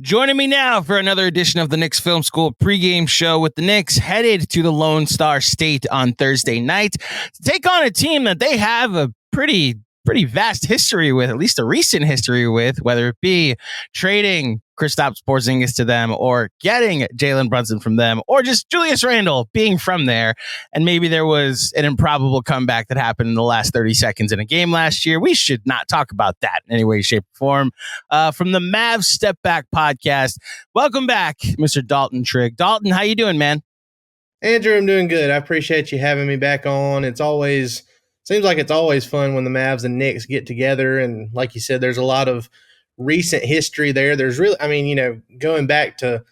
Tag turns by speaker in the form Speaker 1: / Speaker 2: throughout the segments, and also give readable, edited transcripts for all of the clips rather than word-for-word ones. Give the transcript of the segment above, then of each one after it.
Speaker 1: Joining me now for another edition of the Knicks Film School pregame show with the Knicks headed to the Lone Star State on Thursday night to take on a team that they have a pretty vast history with, at least a recent history with, whether it be trading Kristaps Porzingis to them or getting Jalen Brunson from them or just Julius Randle being from there. And maybe there was an improbable comeback that happened in the last 30 seconds in a game last year. We should not talk about that in any way, shape, or form. From the Mavs Step Back podcast, welcome back, Mr. Dalton Trigg. Dalton, how you doing, man?
Speaker 2: Andrew, I'm doing good. I appreciate you having me back on. Seems like it's always fun when the Mavs and Knicks get together. And like you said, there's a lot of recent history there. There's really, going back to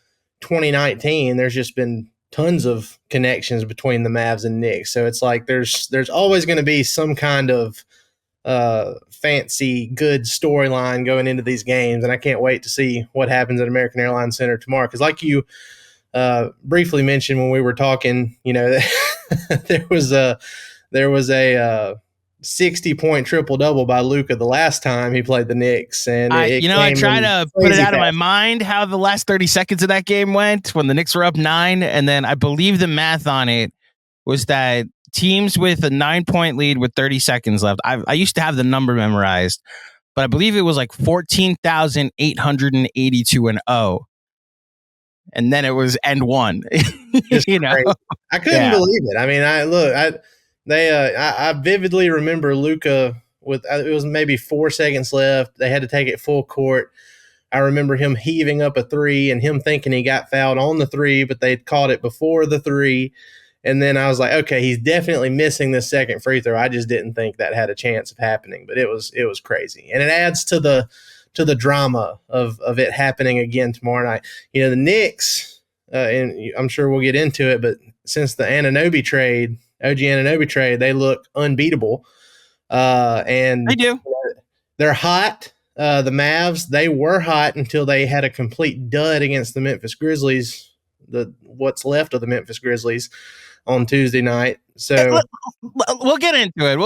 Speaker 2: 2019, there's just been tons of connections between the Mavs and Knicks. So it's like there's always going to be some kind of fancy, good storyline going into these games. And I can't wait to see what happens at American Airlines Center tomorrow. Because like you briefly mentioned when we were talking, there was a 60-point triple-double by Luka the last time he played the Knicks. And
Speaker 1: I try to put it out of my mind how the last 30 seconds of that game went when the Knicks were up 9. And then I believe the math on it was that teams with a 9-point lead with 30 seconds left, I used to have the number memorized, but I believe it was like 14,882-0. And then it was end one.
Speaker 2: I couldn't believe it. I mean, I vividly remember Luka with, it was maybe 4 seconds left. They had to take it full court. I remember him heaving up a three and him thinking he got fouled on the three, but they'd caught it before the three. And then I was like, okay, he's definitely missing this second free throw. I just didn't think that had a chance of happening, but it was crazy. And it adds to the drama of it happening again tomorrow night. The Knicks, and I'm sure we'll get into it, but since the OG Anunoby trade, they look unbeatable. And
Speaker 1: they do.
Speaker 2: They're hot. The Mavs, they were hot until they had a complete dud against the Memphis Grizzlies, what's left of the Memphis Grizzlies on Tuesday night. So
Speaker 1: we'll get into it.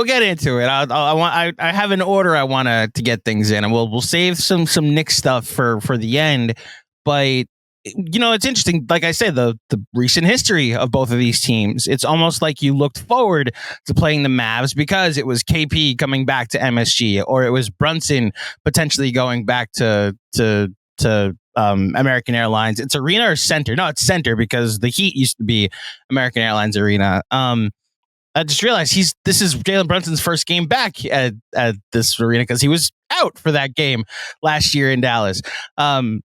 Speaker 1: I have an order I want to get things in, and we'll save some Knicks stuff for the end. But it's interesting. Like I said, the recent history of both of these teams, it's almost like you looked forward to playing the Mavs because it was KP coming back to MSG, or it was Brunson potentially going back to American Airlines. It's Arena or Center? No, it's Center because the Heat used to be American Airlines Arena. I just realized this is Jalen Brunson's first game back at this arena because he was out for that game last year in Dallas.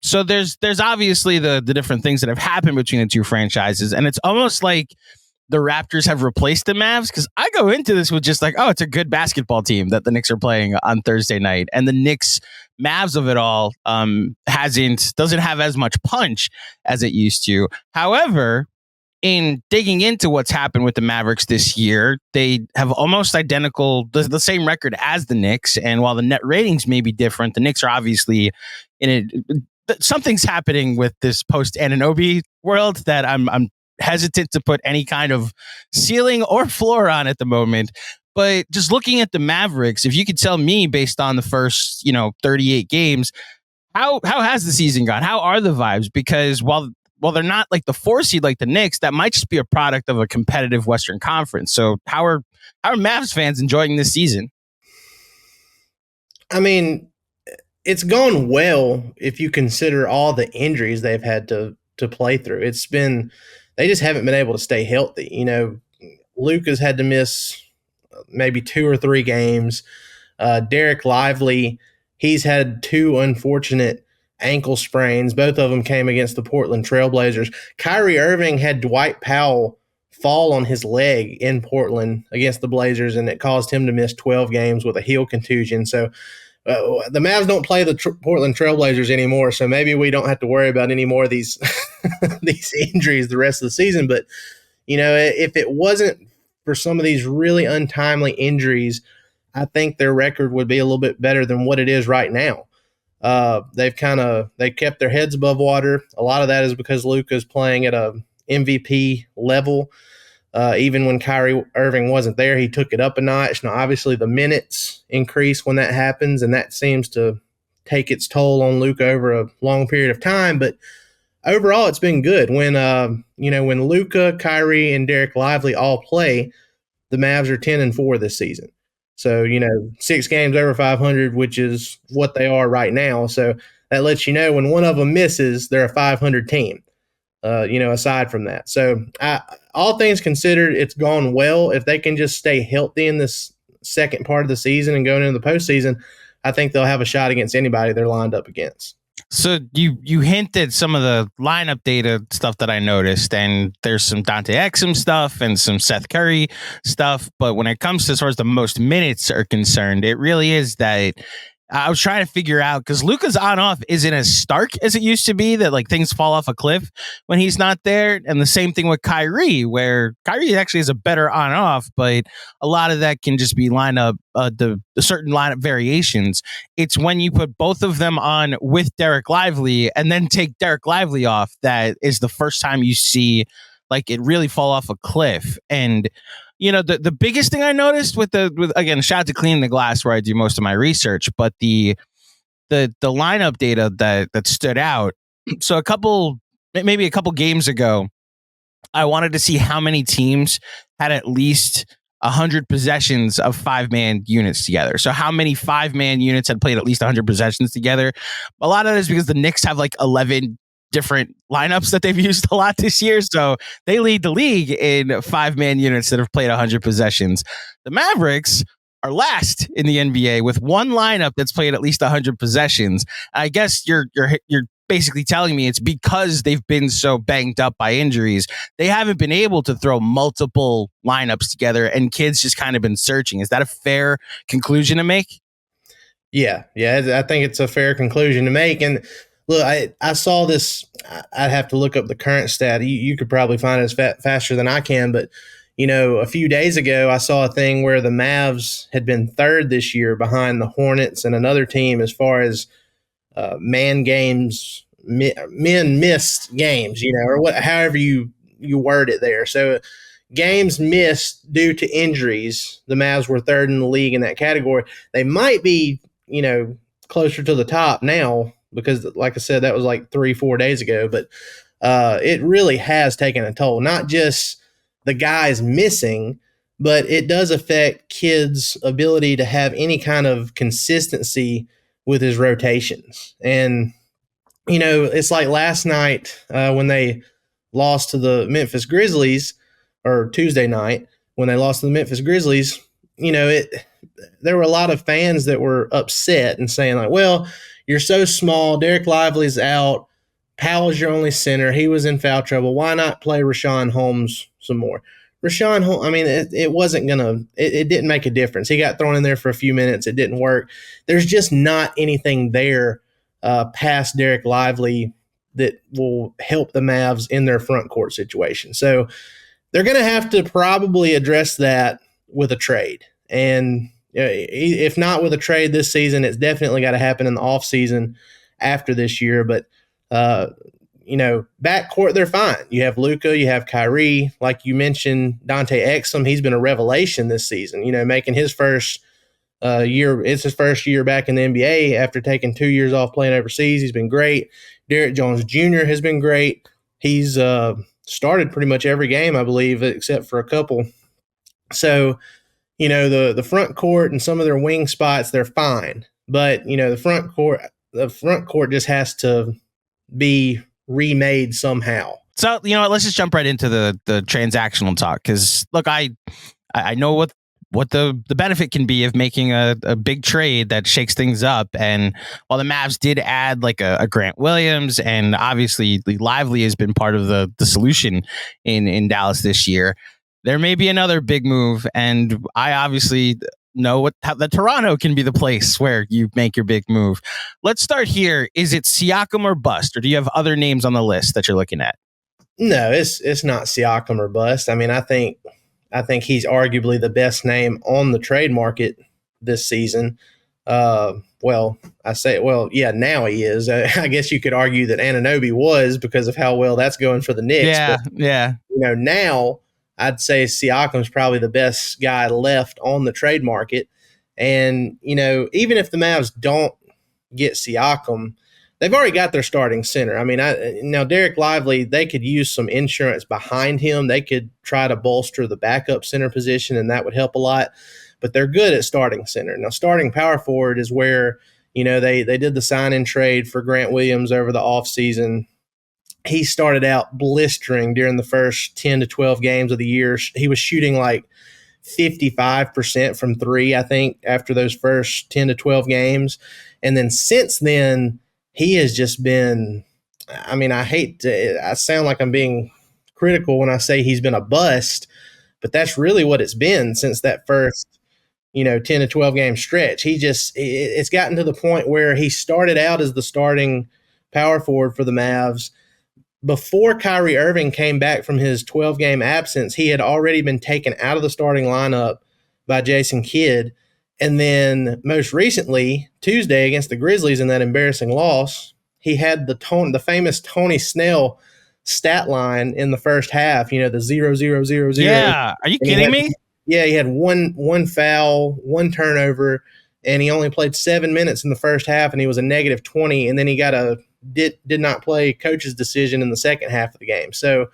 Speaker 1: So there's obviously the different things that have happened between the two franchises, and it's almost like the Raptors have replaced the Mavs, because I go into this with just like, oh, it's a good basketball team that the Knicks are playing on Thursday night, and the Knicks Mavs of it all doesn't have as much punch as it used to. However, in digging into what's happened with the Mavericks this year, they have almost identical, the same record as the Knicks. And while the net ratings may be different, the Knicks are obviously something's happening with this post Anunoby world that I'm hesitant to put any kind of ceiling or floor on at the moment. But just looking at the Mavericks, if you could tell me based on the first, 38 games, how has the season gone? How are the vibes? Because while they're not like the 4 seed like the Knicks, that might just be a product of a competitive Western Conference. So how are Mavs fans enjoying this season?
Speaker 2: I mean, it's gone well if you consider all the injuries they've had to play through. They just haven't been able to stay healthy. Luka's had to miss maybe 2 or 3 games. Derek Lively, he's had 2 unfortunate ankle sprains. Both of them came against the Portland Trailblazers. Kyrie Irving had Dwight Powell fall on his leg in Portland against the Blazers, and it caused him to miss 12 games with a heel contusion. So the Mavs don't play the Portland Trailblazers anymore, so maybe we don't have to worry about any more of these these injuries the rest of the season. But, if it wasn't for some of these really untimely injuries, I think their record would be a little bit better than what it is right now. They kept their heads above water. A lot of that is because Luka's playing at a MVP level. Even when Kyrie Irving wasn't there, he took it up a notch. Now, obviously, the minutes increase when that happens, and that seems to take its toll on Luka over a long period of time, but overall it's been good. When Luka, Kyrie, and Derek Lively all play, the Mavs are 10-4 this season. So, 6 games over 500, which is what they are right now. So that lets you know when one of them misses, they're a 500 team, aside from that. So all things considered, it's gone well. If they can just stay healthy in this second part of the season and going into the postseason, I think they'll have a shot against anybody they're lined up against.
Speaker 1: So you hinted some of the lineup data stuff that I noticed, and there's some Dante Exum stuff and some Seth Curry stuff. But when it comes to as far as the most minutes are concerned, it really is that I was trying to figure out, because Luka's on-off isn't as stark as it used to be, that like things fall off a cliff when he's not there. And the same thing with Kyrie, where Kyrie actually is a better on-off, but a lot of that can just be lineup, the certain lineup variations. It's when you put both of them on with Derek Lively and then take Derek Lively off that is the first time you see like it really fall off a cliff. And the biggest thing I noticed with again, shout out to Cleaning the Glass where I do most of my research, but the lineup data that stood out. So maybe a couple games ago, I wanted to see how many teams had at least 100 possessions of 5-man units together. So how many 5-man units had played at least 100 possessions together? A lot of it is because the Knicks have like 11 different lineups that they've used a lot this year. So they lead the league in 5-man units that have played 100 possessions. The Mavericks are last in the NBA with one lineup that's played at least 100 possessions. I guess you're basically telling me it's because they've been so banged up by injuries. They haven't been able to throw multiple lineups together, and kids just kind of been searching. Is that a fair conclusion to make?
Speaker 2: Yeah, I think it's a fair conclusion to make. And look, I saw this. I'd have to look up the current stat. You could probably find it faster than I can. But, a few days ago, I saw a thing where the Mavs had been third this year behind the Hornets and another team as far as men missed games, or however you word it there. So games missed due to injuries. The Mavs were third in the league in that category. They might be, closer to the top now, because like I said, that was like 3-4 days ago, but it really has taken a toll, not just the guys missing, but it does affect kids' ability to have any kind of consistency with his rotations. And, it's like last night when they lost to the Memphis Grizzlies, or Tuesday night when they lost to the Memphis Grizzlies, there were a lot of fans that were upset and saying like, well, you're so small. Derek Lively's out. Powell's your only center. He was in foul trouble. Why not play Richaun Holmes some more? Richaun Holmes, it didn't make a difference. He got thrown in there for a few minutes. It didn't work. There's just not anything there past Derek Lively that will help the Mavs in their front court situation. So they're going to have to probably address that with a trade. And if not with a trade this season, it's definitely got to happen in the offseason after this year. But, backcourt, they're fine. You have Luka, you have Kyrie. Like you mentioned, Dante Exum, he's been a revelation this season, making his first year. It's his first year back in the NBA after taking 2 years off playing overseas. He's been great. Derek Jones Jr. has been great. He's started pretty much every game, I believe, except for a couple. So, the front court and some of their wing spots, they're fine. But, the front court just has to be remade somehow.
Speaker 1: So, let's just jump right into the transactional talk. Because, look, I know what the benefit can be of making a big trade that shakes things up. And while the Mavs did add like a Grant Williams, and obviously Lively has been part of the solution in Dallas this year, there may be another big move. And I obviously know how the Toronto can be the place where you make your big move. Let's start here. Is it Siakam or bust, or do you have other names on the list that you're looking at?
Speaker 2: No, it's not Siakam or bust. I mean, I think he's arguably the best name on the trade market this season. Now he is. I guess you could argue that Anunoby was because of how well that's going for the Knicks.
Speaker 1: Yeah.
Speaker 2: Now I'd say Siakam's probably the best guy left on the trade market. And, even if the Mavs don't get Siakam, they've already got their starting center. I mean, now Derek Lively, they could use some insurance behind him. They could try to bolster the backup center position, and that would help a lot. But they're good at starting center. Now, starting power forward is where, they did the sign-in trade for Grant Williams over the offseason. He started out blistering during the first 10 to 12 games of the year. He was shooting like 55% from three, I think, after those first 10 to 12 games. And then since then, he has just been, I sound like I'm being critical when I say he's been a bust, but that's really what it's been since that first, 10 to 12 game stretch. It's gotten to the point where he started out as the starting power forward for the Mavs. Before Kyrie Irving came back from his 12-game absence, he had already been taken out of the starting lineup by Jason Kidd. And then most recently, Tuesday against the Grizzlies in that embarrassing loss, he had the famous Tony Snell stat line in the first half, the 0, 0, 0, 0.
Speaker 1: Yeah, are you kidding me?
Speaker 2: Yeah, he had one foul, one turnover, and he only played 7 minutes in the first half, and he was a negative 20, and then he got did not play coach's decision in the second half of the game. So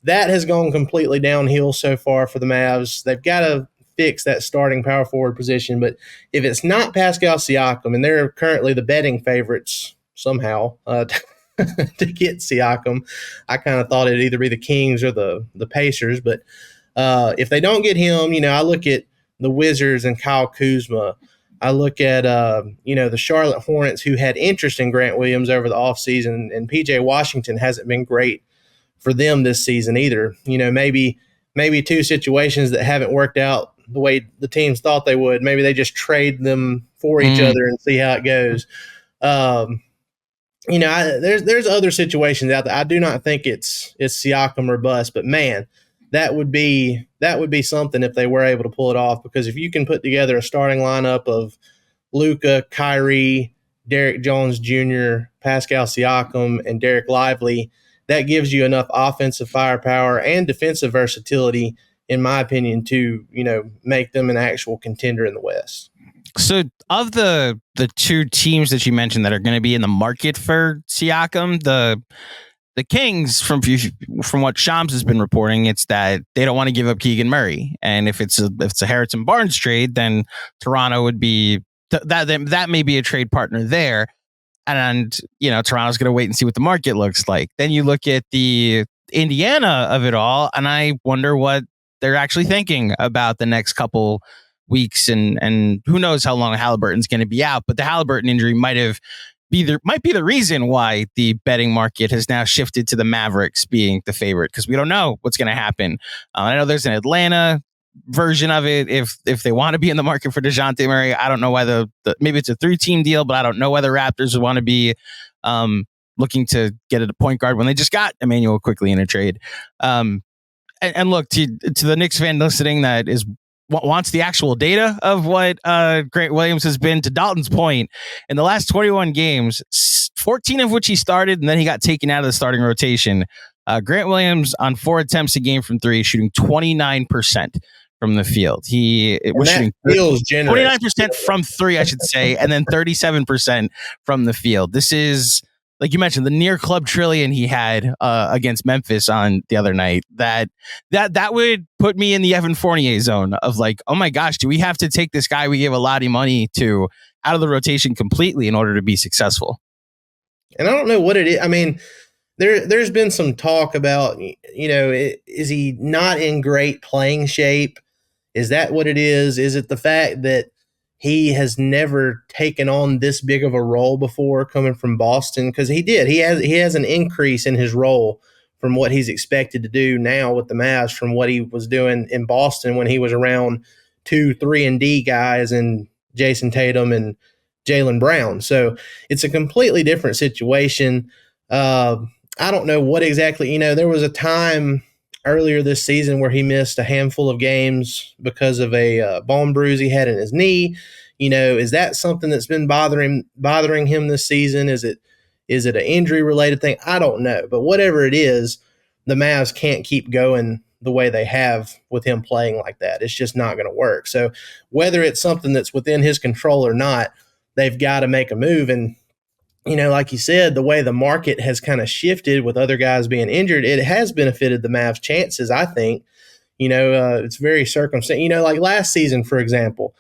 Speaker 2: that has gone completely downhill so far for the Mavs. They've got to fix that starting power forward position, but if it's not Pascal Siakam, and they're currently the betting favorites somehow to get Siakam, I kind of thought it'd either be the Kings or the Pacers, but if they don't get him, I look at the Wizards and Kyle Kuzma. I look at, the Charlotte Hornets, who had interest in Grant Williams over the offseason, and P.J. Washington hasn't been great for them this season either. Maybe two situations that haven't worked out the way the teams thought they would. Maybe they just trade them for each other and see how it goes. There's other situations out there. I do not think it's Siakam or bust, but man, that would be something if they were able to pull it off, because if you can put together a starting lineup of Luka, Kyrie, Derek Jones Jr., Pascal Siakam, and Derek Lively, that gives you enough offensive firepower and defensive versatility, in my opinion, to, make them an actual contender in the West.
Speaker 1: So of the two teams that you mentioned that are going to be in the market for Siakam, the Kings, from what Shams has been reporting, it's that they don't want to give up Keegan Murray, and if it's a Harrison Barnes trade, then Toronto would be that may be a trade partner there, and Toronto's going to wait and see what the market looks like. Then you look at the Indiana of it all, and I wonder what they're actually thinking about the next couple weeks, and who knows how long Halliburton's going to be out, but the Halliburton injury might be the reason why the betting market has now shifted to the Mavericks being the favorite, because we don't know what's going to happen. I know there's an Atlanta version of it if they want to be in the market for DeJounte Murray. I don't know why maybe it's a 3-team deal, but I don't know whether Raptors would want to be looking to get at a point guard when they just got Emmanuel Quickley in a trade. And look, to the Knicks fan listening that wants the actual data of what Grant Williams has been, to Dalton's point, in the last 21 games, 14 of which he started, and then he got taken out of the starting rotation. Grant Williams on 4 attempts a game from three, shooting 29% from the field. He was shooting 29% from three, I should say, and then 37% from the field. This is, like you mentioned, the near club trillion he had against Memphis on the other night. That would put me in the Evan Fournier zone of like, oh my gosh, do we have to take this guy we gave a lot of money to out of the rotation completely in order to be successful?
Speaker 2: And I don't know what it is. I mean, there's been some talk about, is he not in great playing shape? Is that what it is? Is it the fact that he has never taken on this big of a role before coming from Boston? Because he did. He has an increase in his role from what he's expected to do now with the Mavs from what he was doing in Boston when he was around 2, 3, and D guys and Jason Tatum and Jalen Brown. So it's a completely different situation. I don't know what exactly, there was a time earlier this season where he missed a handful of games because of a bone bruise he had in his knee. Is that something that's been bothering him this season? Is it an injury related thing? I don't know. But whatever it is, the Mavs can't keep going the way they have with him playing like that. It's just not going to work. So whether it's something that's within his control or not, they've got to make a move. And, like you said, the way the market has kind of shifted with other guys being injured, it has benefited the Mavs' chances, I think. It's very circumstantial. Like last season, for example,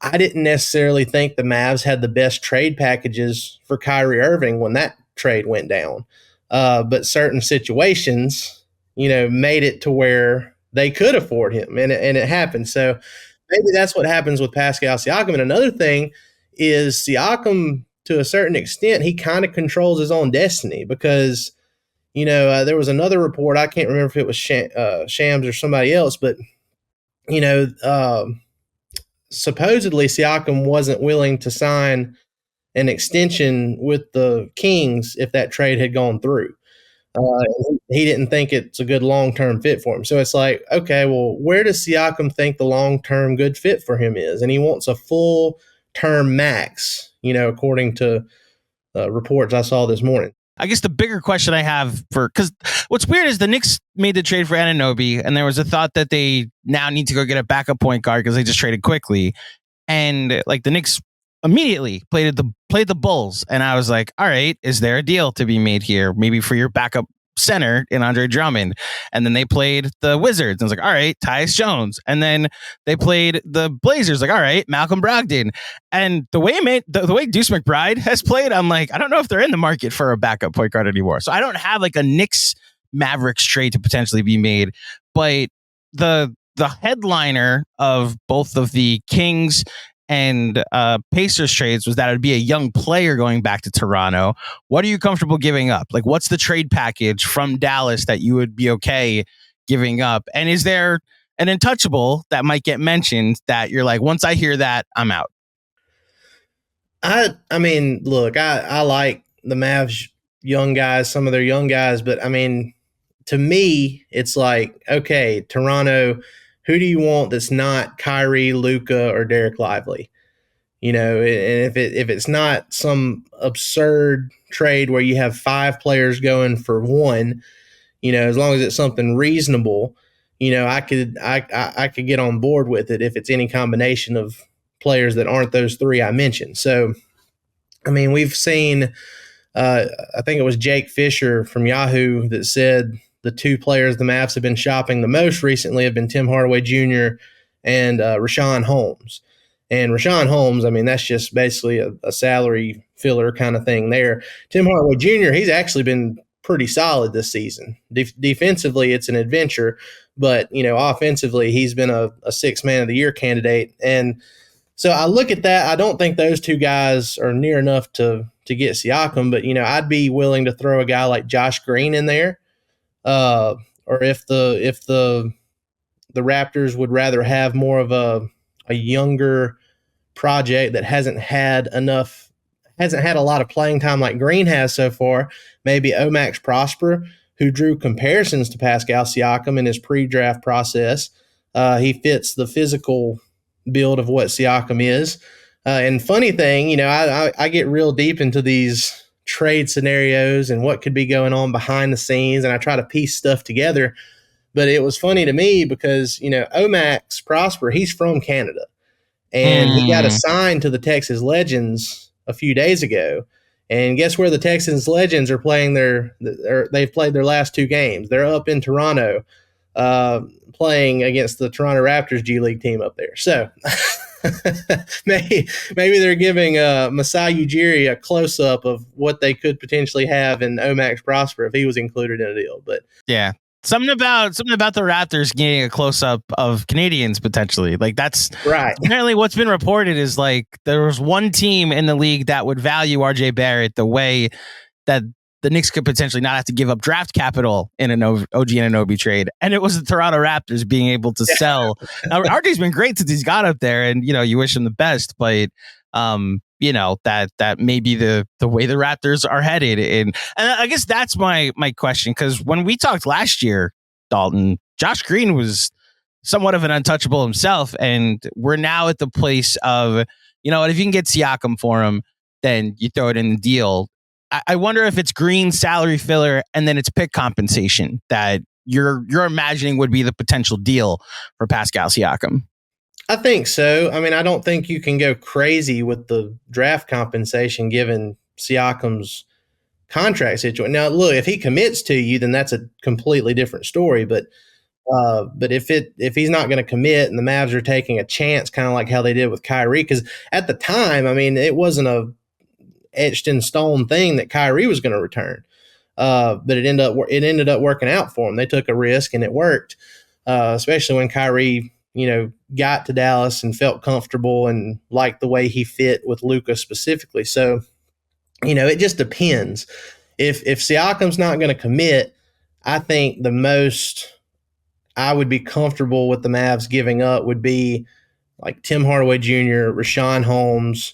Speaker 2: I didn't necessarily think the Mavs had the best trade packages for Kyrie Irving when that trade went down. But certain situations, made it to where they could afford him, and it happened. So maybe that's what happens with Pascal Siakam. And another thing is Siakam, to a certain extent, he kind of controls his own destiny because, there was another report. I can't remember if it was Shams or somebody else, but, supposedly Siakam wasn't willing to sign an extension with the Kings if that trade had gone through. He didn't think it's a good long-term fit for him. So it's like, okay, well, where does Siakam think the long-term good fit for him is? And he wants a full-term max, according to reports I saw this morning.
Speaker 1: I guess the bigger question I have because what's weird is the Knicks made the trade for Anunoby, and there was a thought that they now need to go get a backup point guard because they just traded quickly. And like the Knicks immediately played the Bulls. And I was like, all right, is there a deal to be made here? Maybe for your backup center in Andre Drummond. And then they played the Wizards. And I was like, all right, Tyus Jones. And then they played the Blazers. Like, all right, Malcolm Brogdon. And the way Deuce McBride has played, I'm like, I don't know if they're in the market for a backup point guard anymore. So I don't have like a Knicks Mavericks trade to potentially be made. But the headliner of both of the Kings and Pacers trades was that it would be a young player going back to Toronto. What are you comfortable giving up? Like, what's the trade package from Dallas that you would be okay giving up? And is there an untouchable that might get mentioned that you're like, once I hear that, I'm out?
Speaker 2: I mean, look, I like the Mavs young guys, some of their young guys, but I mean, to me, it's like, okay, Toronto, who do you want that's not Kyrie, Luka, or Derek Lively? And if it's not some absurd trade where you have 5 players going for one, as long as it's something reasonable, I could get on board with it if it's any combination of players that aren't those 3 I mentioned. So, I mean, we've seen, I think it was Jake Fisher from Yahoo that said the 2 players the Mavs have been shopping the most recently have been Tim Hardaway Jr. and Rashawn Holmes. And Rashawn Holmes, I mean, that's just basically a salary filler kind of thing there. Tim Hardaway Jr., he's actually been pretty solid this season. Defensively, it's an adventure, but, offensively, he's been a 6th man of the year candidate. And so I look at that. I don't think those 2 guys are near enough to get Siakam, but, I'd be willing to throw a guy like Josh Green in there. Or if the Raptors would rather have more of a younger project that hasn't had a lot of playing time like Green has so far, maybe Omax Prosper, who drew comparisons to Pascal Siakam in his pre-draft process. He fits the physical build of what Siakam is. And funny thing, I get real deep into these trade scenarios and what could be going on behind the scenes, and I try to piece stuff together. But it was funny to me because, Omax Prosper, he's from Canada, and he got assigned to the Texas Legends a few days ago. And guess where the Texas Legends are playing they've played their last 2 games. They're up in Toronto playing against the Toronto Raptors G League team up there. So maybe they're giving Masai Ujiri a close-up of what they could potentially have in Omax Prosper if he was included in a deal. But
Speaker 1: yeah, something about the Raptors getting a close-up of Canadians potentially. Like, that's
Speaker 2: right.
Speaker 1: Apparently what's been reported is like there was one team in the league that would value RJ Barrett the way that the Knicks could potentially not have to give up draft capital in an OG Anunoby trade. And it was the Toronto Raptors being able to sell. Now, RJ's been great since he's got up there, and, you wish him the best, but, that may be the way the Raptors are headed. And I guess that's my question, because when we talked last year, Dalton, Josh Green was somewhat of an untouchable himself, and we're now at the place of, if you can get Siakam for him, then you throw it in the deal. I wonder if it's Green salary filler and then it's pick compensation that you're imagining would be the potential deal for Pascal Siakam.
Speaker 2: I think so. I mean, I don't think you can go crazy with the draft compensation given Siakam's contract situation. Now, look, if he commits to you, then that's a completely different story. But if he's not going to commit and the Mavs are taking a chance, kind of like how they did with Kyrie, because at the time, I mean, it wasn't a etched in stone thing that Kyrie was going to return. But it ended up working out for them. They took a risk and it worked. Especially when Kyrie, got to Dallas and felt comfortable and liked the way he fit with Luka specifically. So, it just depends. If Siakam's not going to commit, I think the most I would be comfortable with the Mavs giving up would be like Tim Hardaway Jr., Rashawn Holmes,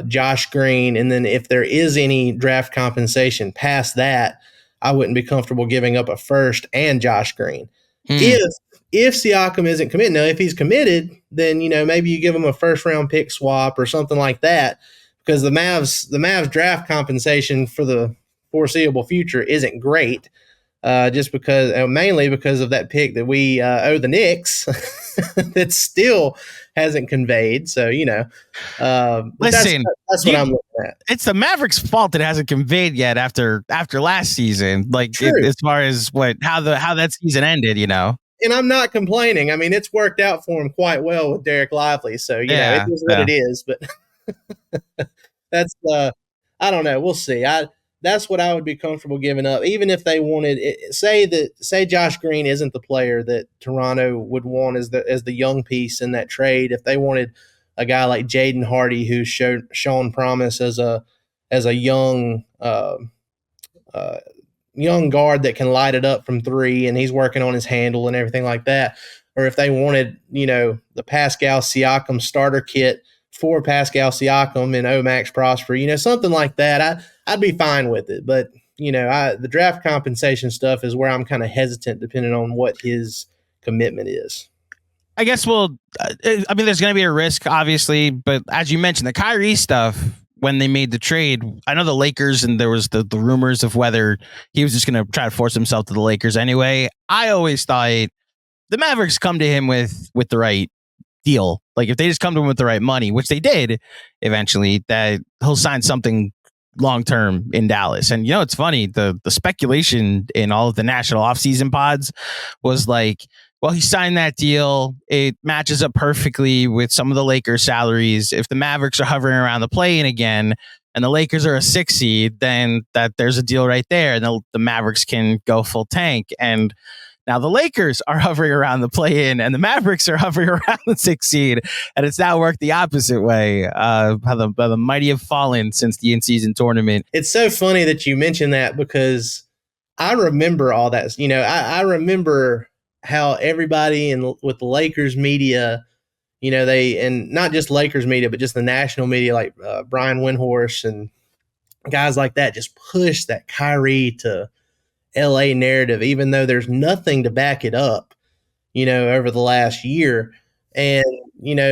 Speaker 2: Josh Green, and then if there is any draft compensation past that, I wouldn't be comfortable giving up a first and Josh Green. If Siakam isn't committed, now if he's committed, then maybe you give him a first round pick swap or something like that, because the Mavs draft compensation for the foreseeable future isn't great. Just because, mainly because of that pick that we owe the Knicks that still hasn't conveyed. So,
Speaker 1: listen,
Speaker 2: that's what I'm looking at.
Speaker 1: It's the Mavericks' fault it hasn't conveyed yet after last season. Like as far as how that season ended,
Speaker 2: And I'm not complaining. I mean, it's worked out for him quite well with Derek Lively. So, it is what it is. But that's I don't know. We'll see. That's what I would be comfortable giving up, even if they wanted. Say Josh Green isn't the player that Toronto would want as the young piece in that trade. If they wanted a guy like Jaden Hardy, who's shown promise as a young young guard that can light it up from three, and he's working on his handle and everything like that, or if they wanted the Pascal Siakam starter kit for Pascal Siakam and Max Prosper, something like that, I'd be fine with it. But, the draft compensation stuff is where I'm kind of hesitant depending on what his commitment is.
Speaker 1: I guess there's going to be a risk, obviously. But as you mentioned, the Kyrie stuff, when they made the trade, I know the Lakers, and there was the rumors of whether he was just going to try to force himself to the Lakers anyway. I always thought the Mavericks come to him with the right deal. Like if they just come to him with the right money, which they did eventually, that he'll sign something long-term in Dallas. And it's funny, the speculation in all of the national offseason pods was like, well, he signed that deal. It matches up perfectly with some of the Lakers salaries. If the Mavericks are hovering around the play-in again and the Lakers are a 6 seed, then there's a deal right there. And the Mavericks can go full tank. And now the Lakers are hovering around the play-in and the Mavericks are hovering around the 6 seed. And it's now worked the opposite way. How the mighty have fallen since the in-season tournament.
Speaker 2: It's so funny that you mentioned that, because I remember all that. I remember how everybody with the Lakers media, and not just Lakers media, but just the national media, like Brian Windhorst and guys like that, just pushed that Kyrie to LA narrative, even though there's nothing to back it up, over the last year. And,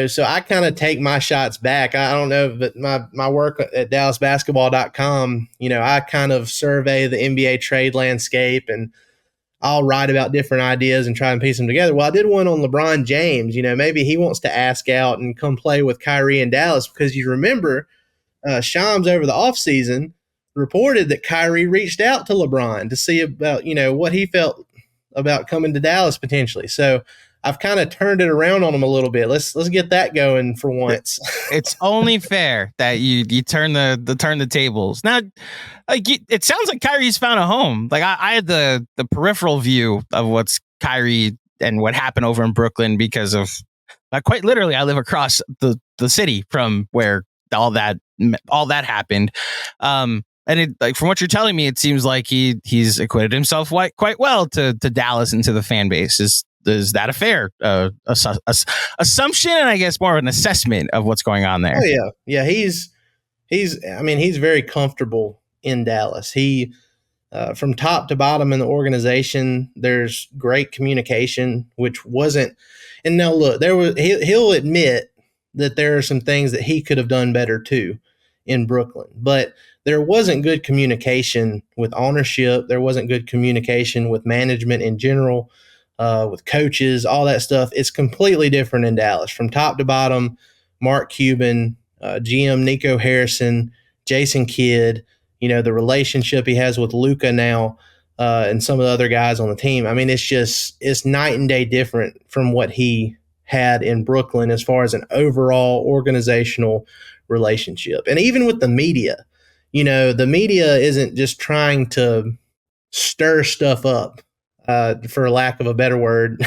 Speaker 2: so I kind of take my shots back. I don't know, but my work at DallasBasketball.com, I kind of survey the NBA trade landscape, and I'll write about different ideas and try and piece them together. Well, I did one on LeBron James. Maybe he wants to ask out and come play with Kyrie in Dallas, because you remember Shams over the offseason reported that Kyrie reached out to LeBron to see about, what he felt about coming to Dallas potentially. So I've kind of turned it around on him a little bit. Let's get that going for once.
Speaker 1: It's only fair that you turn the tables. Now, it sounds like Kyrie's found a home. Like I had the peripheral view of what's Kyrie and what happened over in Brooklyn, because of quite literally, I live across the city from where all that happened. And from what you're telling me, it seems like he's acquitted himself quite well to Dallas and to the fan base. Is that a fair assumption, and I guess more of an assessment of what's going on there?
Speaker 2: Oh yeah. He's very comfortable in Dallas. He from top to bottom in the organization, there's great communication, which wasn't. And now look, he'll admit that there are some things that he could have done better too in Brooklyn, but there wasn't good communication with ownership. There wasn't good communication with management in general. with coaches, all that stuff. It's completely different in Dallas from top to bottom. Mark Cuban, GM Nico Harrison, Jason Kidd, the relationship he has with Luka now, and some of the other guys on the team. I mean, it's night and day different from what he had in Brooklyn as far as an overall organizational relationship. And even with the media, the media isn't just trying to stir stuff up, for lack of a better word,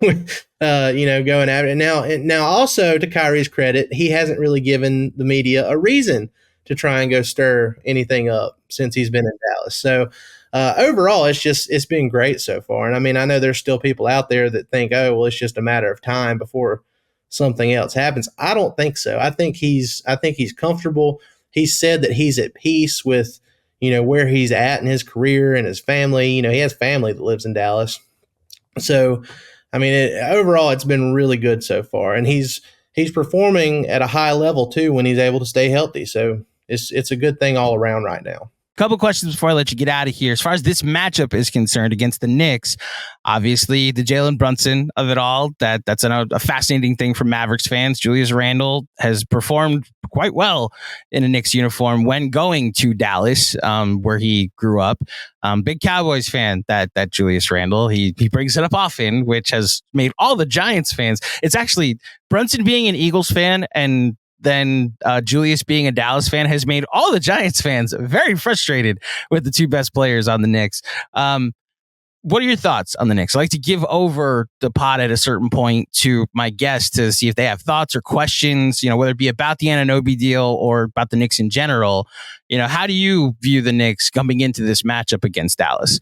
Speaker 2: going at it. Now also, to Kyrie's credit, he hasn't really given the media a reason to try and go stir anything up since he's been in Dallas. So overall, it's been great so far. And I mean, I know there's still people out there that think, oh, well, it's just a matter of time before something else happens. I don't think so. I think he's comfortable. He said that he's at peace with, where he's at in his career and his family. He has family that lives in Dallas. So, I mean, overall, it's been really good so far. And he's performing at a high level, too, when he's able to stay healthy. So it's a good thing all around right now.
Speaker 1: Couple questions before I let you get out of here. As far as this matchup is concerned against the Knicks, obviously the Jalen Brunson of it all, that's a fascinating thing for Mavericks fans. Julius Randle has performed quite well in a Knicks uniform when going to Dallas, where he grew up. Big Cowboys fan, that Julius Randle. He brings it up often, which has made all the Giants fans. It's actually Brunson being an Eagles fan and then Julius being a Dallas fan has made all the Giants fans very frustrated with the two best players on the Knicks. What are your thoughts on the Knicks? I like to give over the pod at a certain point to my guests to see if they have thoughts or questions, whether it be about the Anunoby deal or about the Knicks in general. How do you view the Knicks coming into this matchup against Dallas?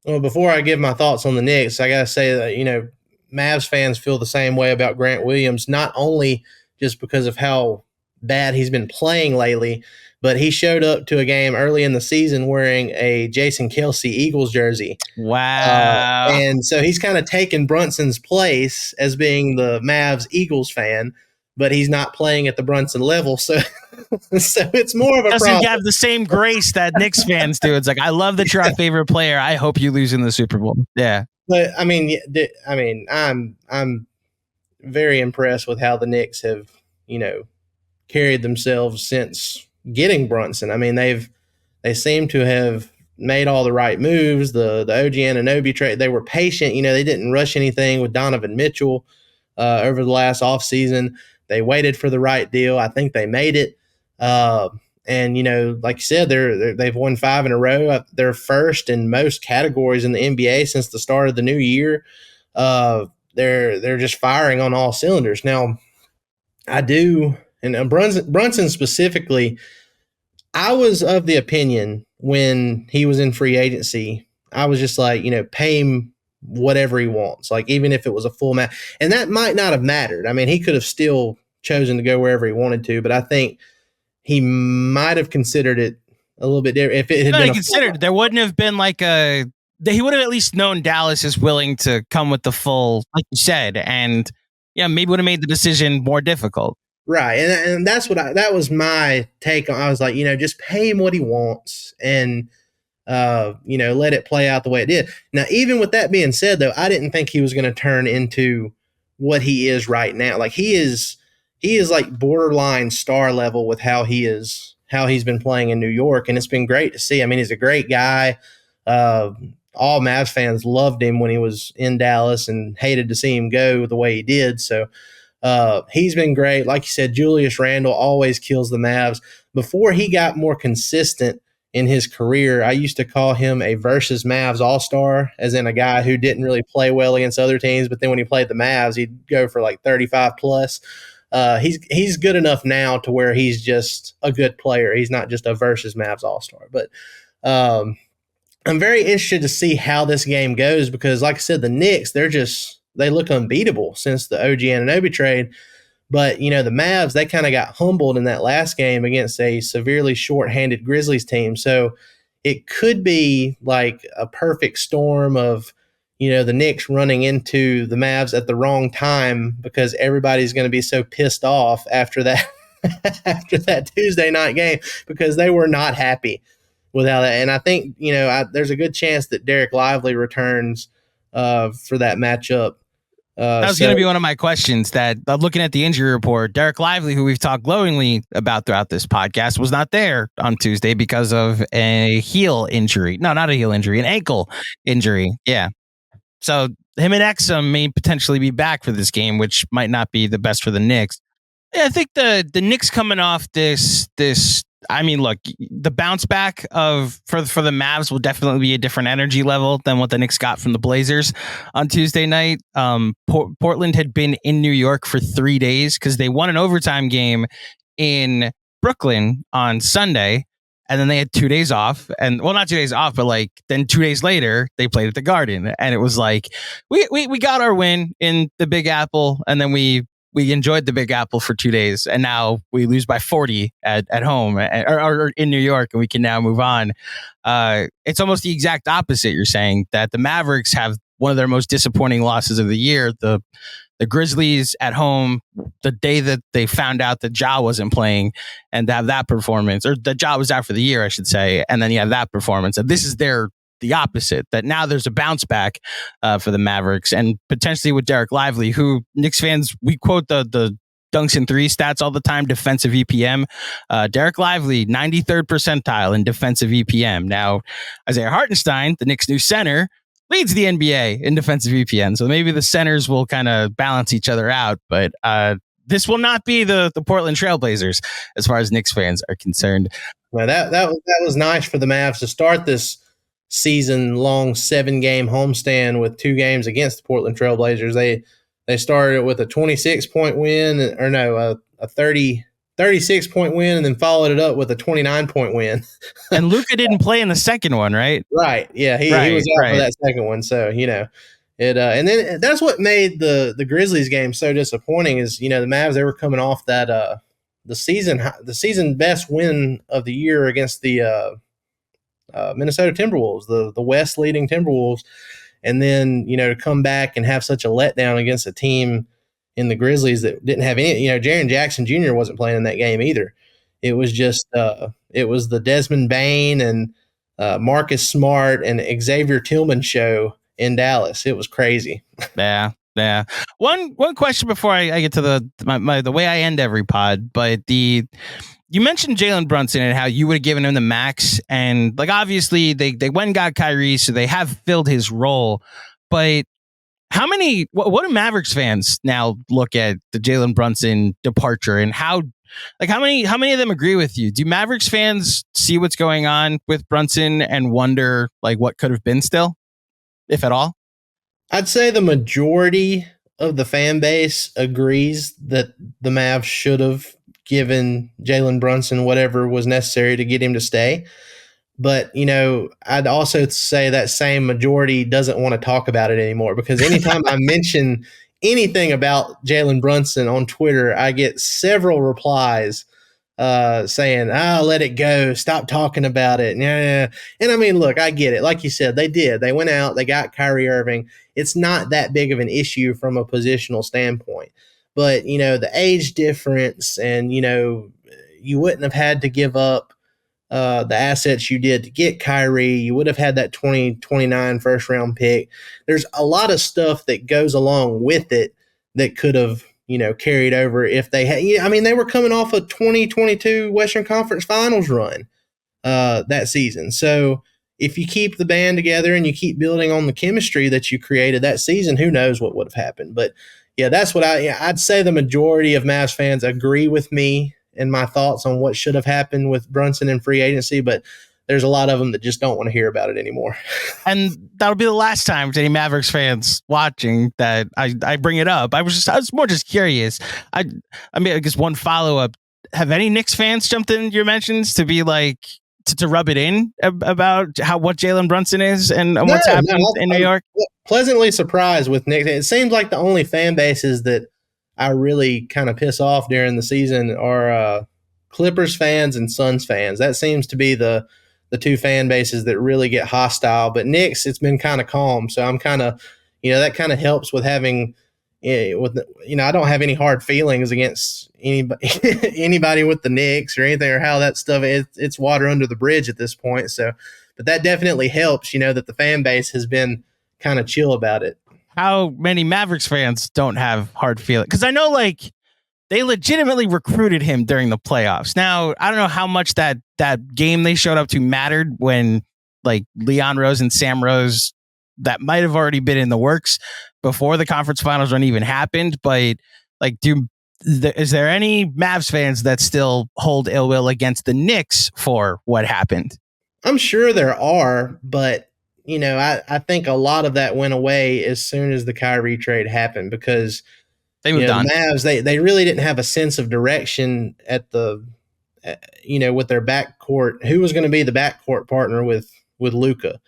Speaker 2: Well, before I give my thoughts on the Knicks, I got to say that, Mavs fans feel the same way about Grant Williams, not only just because of how bad he's been playing lately, but he showed up to a game early in the season wearing a Jason Kelce Eagles jersey.
Speaker 1: Wow.
Speaker 2: And so he's kind of taken Brunson's place as being the Mavs Eagles fan, but he's not playing at the Brunson level. So it's more of a
Speaker 1: doesn't
Speaker 2: problem.
Speaker 1: have the same grace that Knicks fans do. It's like, I love that you're our favorite player. I hope you lose in the Super Bowl. Yeah.
Speaker 2: But I'm very impressed with how the Knicks have, carried themselves since getting Brunson. I mean, they seem to have made all the right moves. The OG Anunoby trade, they were patient. They didn't rush anything with Donovan Mitchell over the last offseason. They waited for the right deal. I think they made it. And like you said, they've won 5 in a row. They're first in most categories in the NBA since the start of the new year. They're just firing on all cylinders. Now, I do, and Brunson specifically, I was of the opinion when he was in free agency, I was just like, pay him whatever he wants, like even if it was a full match. And that might not have mattered. I mean, he could have still chosen to go wherever he wanted to, but I think he might have considered it a little bit different. If it had been
Speaker 1: considered, there wouldn't have been he would have at least known Dallas is willing to come with the full, like you said, and maybe would have made the decision more difficult.
Speaker 2: Right. And that's that was my take on. I was like, just pay him what he wants and, let it play out the way it did. Now, even with that being said, though, I didn't think he was going to turn into what he is right now. Like he is like borderline star level with how he's been playing in New York. And it's been great to see. I mean, he's a great guy. All Mavs fans loved him when he was in Dallas and hated to see him go the way he did. So he's been great. Like you said, Julius Randle always kills the Mavs. Before he got more consistent in his career, I used to call him a versus Mavs all-star, as in a guy who didn't really play well against other teams, but then when he played the Mavs, he'd go for like 35 plus. He's good enough now to where he's just a good player. He's not just a versus Mavs all-star. But I'm very interested to see how this game goes because, like I said, the Knicks, they look unbeatable since the OG Anunoby trade. But, the Mavs, they kind of got humbled in that last game against a severely shorthanded Grizzlies team. So it could be like a perfect storm of, the Knicks running into the Mavs at the wrong time because everybody's going to be so pissed off after that Tuesday night game because they were not happy without that. And I think, there's a good chance that Derek Lively returns for that matchup.
Speaker 1: That was going to be one of my questions. That looking at the injury report, Derek Lively, who we've talked glowingly about throughout this podcast, was not there on Tuesday because of a heel injury. No, not a heel injury, an ankle injury. Yeah. So him and Exum may potentially be back for this game, which might not be the best for the Knicks. Yeah, I think the Knicks coming off this. I mean, look, the bounce back for the Mavs will definitely be a different energy level than what the Knicks got from the Blazers on Tuesday night. Portland had been in New York for 3 days because they won an overtime game in Brooklyn on Sunday. And then they had 2 days off, and well, not 2 days off, but like then 2 days later they played at the Garden, and it was like we got our win in the Big Apple, and then we enjoyed the Big Apple for 2 days, and now we lose by 40 at home or in New York, and we can now move on. It's almost the exact opposite. You're saying that the Mavericks have one of their most disappointing losses of the year. The Grizzlies at home, the day that they found out that Ja wasn't playing, and to have that performance, or that Ja was out for the year, I should say, and then you have that performance. And this is the opposite, that now there's a bounce back for the Mavericks, and potentially with Derek Lively, who Knicks fans, we quote the dunks and three stats all the time, defensive EPM. Derek Lively, 93rd percentile in defensive EPM. Now, Isaiah Hartenstein, the Knicks' new center, leads the NBA in defensive EPM. So maybe the centers will kind of balance each other out, but this will not be the Portland Trailblazers as far as Knicks fans are concerned.
Speaker 2: Well, that was nice for the Mavs to start this season-long 7-game homestand with 2 games against the Portland Trailblazers. They started with a 26-point win, or no, a 36-point win, and then followed it up with a 29-point win.
Speaker 1: And Luka didn't play in the second one, right?
Speaker 2: Right. Yeah, he was out for that second one. So, it and then that's what made the Grizzlies game so disappointing is, the Mavs, they were coming off that the season best win of the year against the Minnesota Timberwolves, the West leading Timberwolves. And then, to come back and have such a letdown against a team in the Grizzlies that didn't have any, Jaren Jackson Jr. wasn't playing in that game either. It was just, it was the Desmond Bane and Marcus Smart and Xavier Tillman show in Dallas. It was crazy.
Speaker 1: Yeah. One question before I get to the way I end every pod, but you mentioned Jalen Brunson and how you would have given him the max, and like obviously they went and got Kyrie, so they have filled his role. But what do Mavericks fans now look at the Jalen Brunson departure, and how many of them agree with you? Do Mavericks fans see what's going on with Brunson and wonder like what could have been still, if at all?
Speaker 2: I'd say the majority of the fan base agrees that the Mavs should have given Jalen Brunson whatever was necessary to get him to stay. But, I'd also say that same majority doesn't want to talk about it anymore, because anytime I mention anything about Jalen Brunson on Twitter, I get several replies saying, let it go. Stop talking about it. Yeah. And I mean, look, I get it. Like you said, they did. They went out, they got Kyrie Irving. It's not that big of an issue from a positional standpoint. But, the age difference and, you wouldn't have had to give up the assets you did to get Kyrie. You would have had that 2029 first round pick. There's a lot of stuff that goes along with it that could have, carried over if they had. I mean, they were coming off a 2022 Western Conference Finals run that season. So if you keep the band together and you keep building on the chemistry that you created that season, who knows what would have happened. But yeah, that's what I'd say the majority of Mavs fans agree with me and my thoughts on what should have happened with Brunson in free agency, but there's a lot of them that just don't want to hear about it anymore.
Speaker 1: And that'll be the last time to any Mavericks fans watching that I bring it up. I was more just curious. I mean, I guess one follow-up. Have any Knicks fans jumped in your mentions to be like, to rub it in about what Jalen Brunson is and what's happened in New York?
Speaker 2: Pleasantly surprised with Knicks. It seems like the only fan bases that I really kind of piss off during the season are Clippers fans and Suns fans. That seems to be the two fan bases that really get hostile. But Knicks, it's been kind of calm. So I'm kind of, that kind of helps with having, I don't have any hard feelings against anybody with the Knicks or anything, or how that stuff it's water under the bridge at this point. So, but that definitely helps, that the fan base has been kind of chill about it.
Speaker 1: How many Mavericks fans don't have hard feelings? Because I know, like, they legitimately recruited him during the playoffs. Now, I don't know how much that game they showed up to mattered when, like, Leon Rose and Sam Rose, that might have already been in the works before the conference finals run even happened. But, like, is there any Mavs fans that still hold ill will against the Knicks for what happened?
Speaker 2: I'm sure there are, but you know, I think a lot of that went away as soon as the Kyrie trade happened because
Speaker 1: they moved on.
Speaker 2: The Mavs, they really didn't have a sense of direction at the, with their backcourt. Who was going to be the backcourt partner with Luka?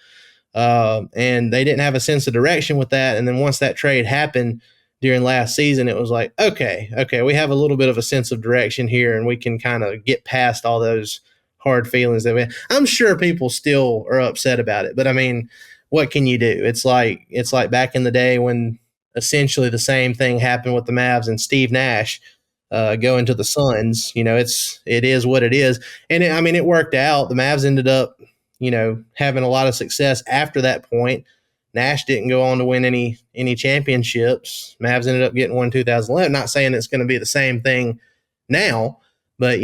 Speaker 2: And they didn't have a sense of direction with that. And then once that trade happened during last season, it was like, okay, we have a little bit of a sense of direction here, and we can kind of get past all those hard feelings that I'm sure people still are upset about it, but I mean, what can you do? It's like back in the day when essentially the same thing happened with the Mavs and Steve Nash going to the Suns. You know, it is what it is, and it worked out. The Mavs ended up, having a lot of success after that point. Nash didn't go on to win any championships. Mavs ended up getting one in 2011. Not saying it's going to be the same thing now, but,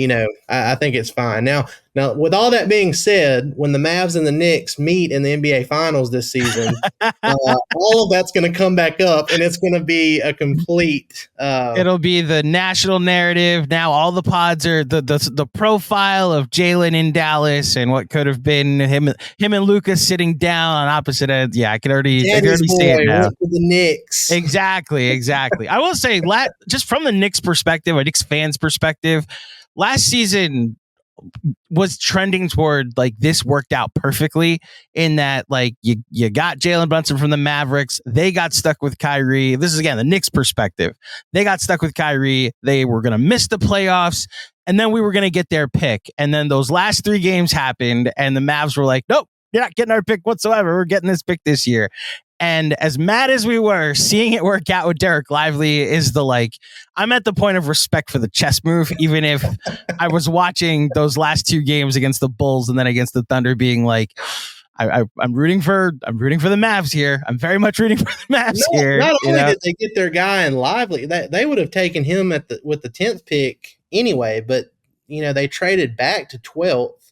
Speaker 2: I think it's fine. Now, with all that being said, when the Mavs and the Knicks meet in the NBA Finals this season, all of that's going to come back up, and it's going to be a complete
Speaker 1: it'll be the national narrative. Now all the pods are the profile of Jalen in Dallas and what could have been him and Lucas sitting down on opposite ends. Yeah, I can already see it now.
Speaker 2: Went to the Knicks.
Speaker 1: Exactly. I will say, just from the Knicks perspective, a Knicks fans perspective, last season was trending toward, like, this worked out perfectly in that, like, you got Jalen Brunson from the Mavericks. They got stuck with Kyrie. This is, again, the Knicks perspective. They got stuck with Kyrie. They were going to miss the playoffs, and then we were going to get their pick. And then those last 3 games happened, and the Mavs were like, nope, you're not getting our pick whatsoever. We're getting this pick this year. And as mad as we were, seeing it work out with Derek Lively is I'm at the point of respect for the chess move, even if I was watching those last 2 games against the Bulls and then against the Thunder being like, I'm rooting for the Mavs here. I'm very much rooting for the Mavs here.
Speaker 2: Not only did they get their guy in Lively, they would have taken him with the 10th pick anyway, but they traded back to 12th,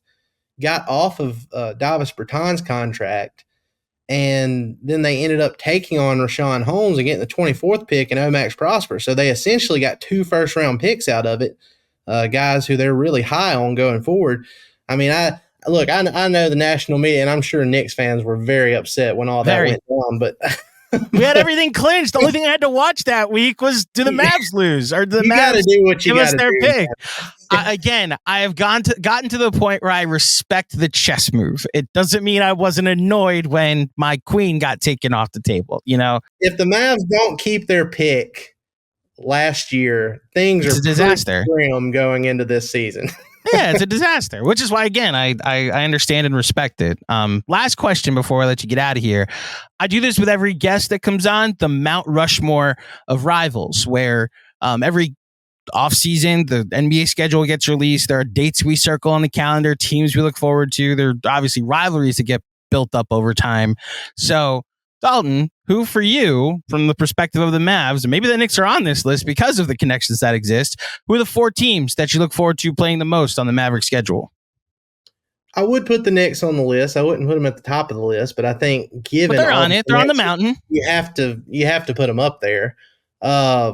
Speaker 2: got off of Davis Bertans' contract, and then they ended up taking on Rashawn Holmes and getting the 24th pick and Omax Prosper. So they essentially got 2 first-round picks out of it, guys who they're really high on going forward. I mean, I know the national media, and I'm sure Knicks fans were very upset when all that went down, but
Speaker 1: we had everything clinched. The only thing I had to watch that week was, do the Mavs lose, or do the Mavs
Speaker 2: do what you
Speaker 1: give us their
Speaker 2: do.
Speaker 1: pick? Again, I have gotten to the point where I respect the chess move. It doesn't mean I wasn't annoyed when my queen got taken off the table.
Speaker 2: If the Mavs don't keep their pick last year, things are a disaster grim going into this season.
Speaker 1: Yeah, it's a disaster, which is why, again, I understand and respect it. Last question before I let you get out of here. I do this with every guest that comes on, the Mount Rushmore of rivals, where every offseason, the NBA schedule gets released. There are dates we circle on the calendar, teams we look forward to. There are obviously rivalries that get built up over time. So, Dalton, who for you, from the perspective of the Mavs, and maybe the Knicks are on this list because of the connections that exist, who are the 4 teams that you look forward to playing the most on the Mavericks schedule?
Speaker 2: I would put the Knicks on the list. I wouldn't put them at the top of the list, but I think
Speaker 1: but they're on it. They're on the mountain.
Speaker 2: You have to put them up there. Let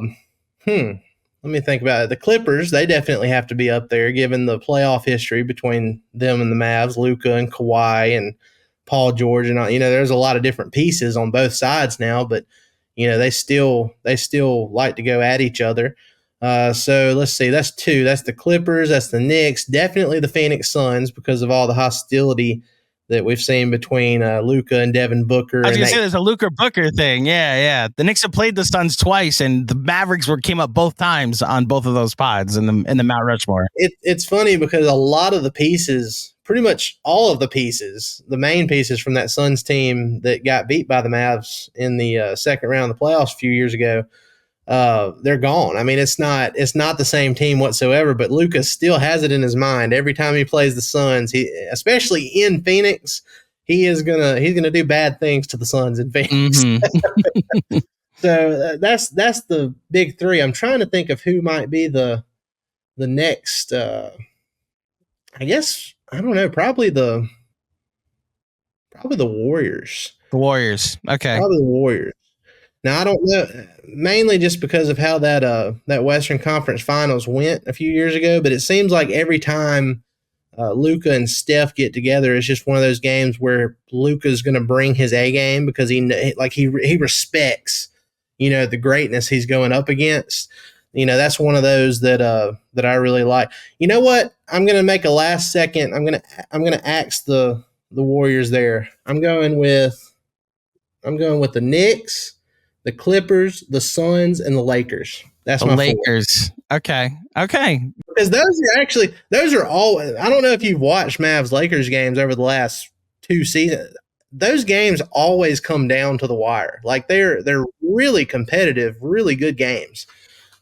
Speaker 2: me think about it. The Clippers, they definitely have to be up there given the playoff history between them and the Mavs, Luka and Kawhi and Paul George. And, there's a lot of different pieces on both sides now, but, they still like to go at each other. So let's see. That's 2. That's the Clippers. That's the Knicks. Definitely the Phoenix Suns because of all the hostility that we've seen between Luka and Devin Booker.
Speaker 1: I was going to say there's a Luka Booker thing. Yeah. The Knicks have played the Suns twice, and the Mavericks came up both times on both of those pods in the Mount Rushmore.
Speaker 2: It's funny because a lot of the pieces, pretty much all of the pieces, the main pieces from that Suns team that got beat by the Mavs in the second round of the playoffs a few years ago, they're gone. I mean, it's not the same team whatsoever, but Lucas still has it in his mind. Every time he plays the Suns, especially in Phoenix, he's gonna do bad things to the Suns in Phoenix.
Speaker 1: Mm-hmm.
Speaker 2: So that's the big three. I'm trying to think of who might be the next. I guess I don't know. Probably the Warriors.
Speaker 1: The Warriors. Okay.
Speaker 2: Probably the Warriors. Now I don't know, mainly just because of how that Western Conference Finals went a few years ago. But it seems like every time Luka and Steph get together, it's just one of those games where Luka's going to bring his A game because he respects the greatness he's going up against. That's one of those that I really like. You know what? I'm going to make a last second. I'm going to axe the Warriors there. I'm going with the Knicks, the Clippers, the Suns, and the Lakers. That's
Speaker 1: the
Speaker 2: my
Speaker 1: Lakers.
Speaker 2: Four.
Speaker 1: Okay.
Speaker 2: Because those are all. I don't know if you've watched Mavs Lakers games over the last 2 seasons. Those games always come down to the wire. Like they're really competitive, really good games.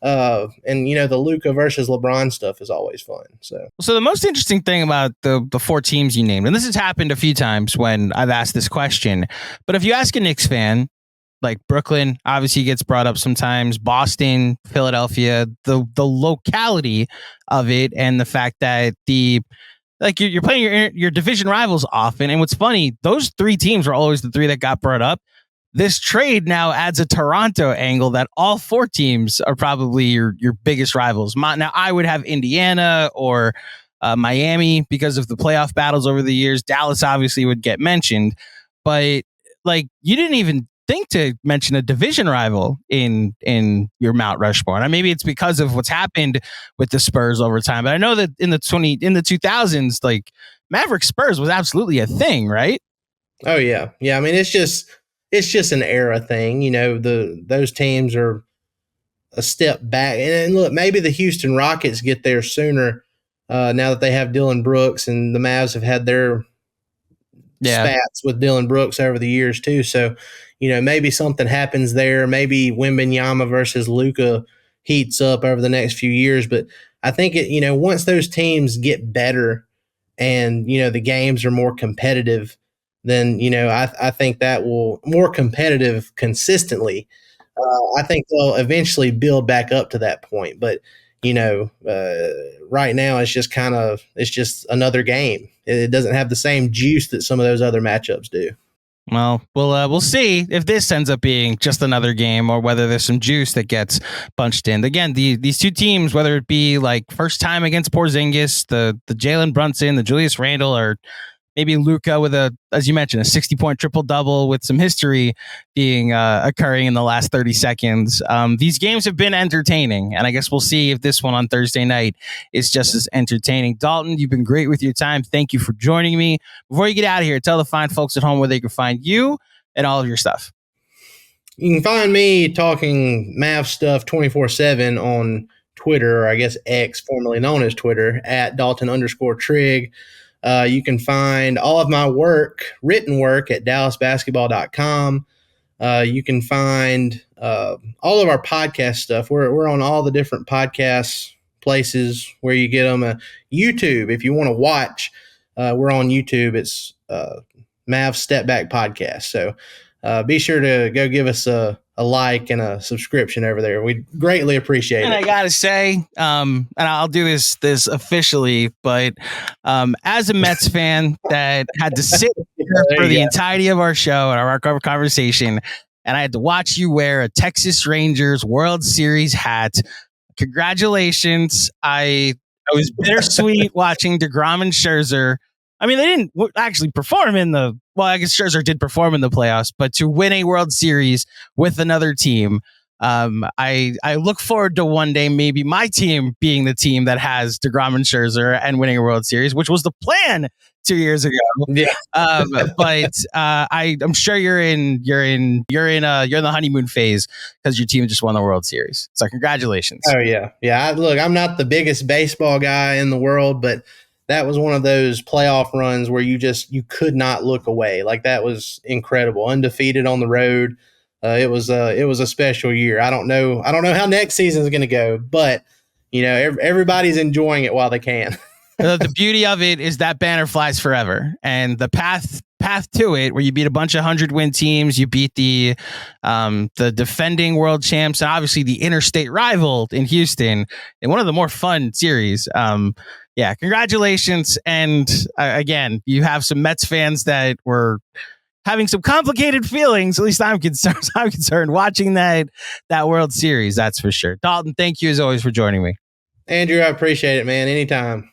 Speaker 2: And the Luka versus LeBron stuff is always fun. So
Speaker 1: the most interesting thing about the 4 teams you named, and this has happened a few times when I've asked this question, but if you ask a Knicks fan, like Brooklyn obviously gets brought up sometimes, Boston, Philadelphia, the locality of it, and the fact that you're playing your division rivals often. And what's funny, those 3 teams were always the 3 that got brought up. This trade now adds a Toronto angle that all 4 teams are probably your biggest rivals. Now, I would have Indiana or Miami because of the playoff battles over the years. Dallas obviously would get mentioned, but like you didn't even think to mention a division rival in your Mount Rushmore. And maybe it's because of what's happened with the Spurs over time. But I know that in the 2000s, like Mavericks Spurs was absolutely a thing, right?
Speaker 2: Oh yeah. I mean, it's just an era thing. Those teams are a step back. And look, maybe the Houston Rockets get there sooner now that they have Dillon Brooks, and the Mavs have had their spats with Dillon Brooks over the years too. So, maybe something happens there. Maybe Wembanyama versus Luka heats up over the next few years. But I think once those teams get better and, the games are more competitive, then, I think that will more competitive consistently. I think they'll eventually build back up to that point. But, right now it's just another game. It doesn't have the same juice that some of those other matchups do.
Speaker 1: Well, we'll see if this ends up being just another game or whether there's some juice that gets bunched in. Again, these 2 teams, whether it be like first time against Porzingis, the Jalen Brunson, the Julius Randle, or maybe Luka with as you mentioned, a 60-point triple-double with some history being occurring in the last 30 seconds. These games have been entertaining, and I guess we'll see if this one on Thursday night is just as entertaining. Dalton, you've been great with your time. Thank you for joining me. Before you get out of here, tell the fine folks at home where they can find you and all of your stuff.
Speaker 2: You can find me talking Mav stuff 24/7 on Twitter, or I guess X, formerly known as Twitter, at Dalton_Trigg. You can find all of my written work at dallasbasketball.com. You can find all of our podcast stuff. We're on all the different podcast places where you get them. YouTube, if you want to watch, we're on YouTube. It's Mav Step Back Podcast. So be sure to go give us a like and a subscription over there. We greatly appreciate it.
Speaker 1: And I gotta say, and I'll do this officially, but as a Mets fan that had to sit here for the entirety of our show and our conversation, and I had to watch you wear a Texas Rangers World Series hat. Congratulations. I was bittersweet watching DeGrom and Scherzer. I mean, they didn't actually perform I guess Scherzer did perform in the playoffs, but to win a World Series with another team, I look forward to one day maybe my team being the team that has DeGrom and Scherzer and winning a World Series, which was the plan 2 years ago.
Speaker 2: Yeah.
Speaker 1: But I'm sure you're in the honeymoon phase because your team just won the World Series. So congratulations.
Speaker 2: Oh yeah. Look, I'm not the biggest baseball guy in the world, but that was one of those playoff runs where you could not look away. Like, that was incredible. Undefeated on the road. It was a special year. I don't know how next season is going to go, but everybody's enjoying it while they can.
Speaker 1: The beauty of it is that banner flies forever, and the path path to it, where you beat a bunch of 100-win teams, you beat the defending world champs, and obviously the interstate rival in Houston in one of the more fun series. Yeah, congratulations. And again, you have some Mets fans that were having some complicated feelings. At least I'm concerned watching that World Series. That's for sure. Dalton, thank you as always for joining me.
Speaker 2: Andrew, I appreciate it, man. Anytime.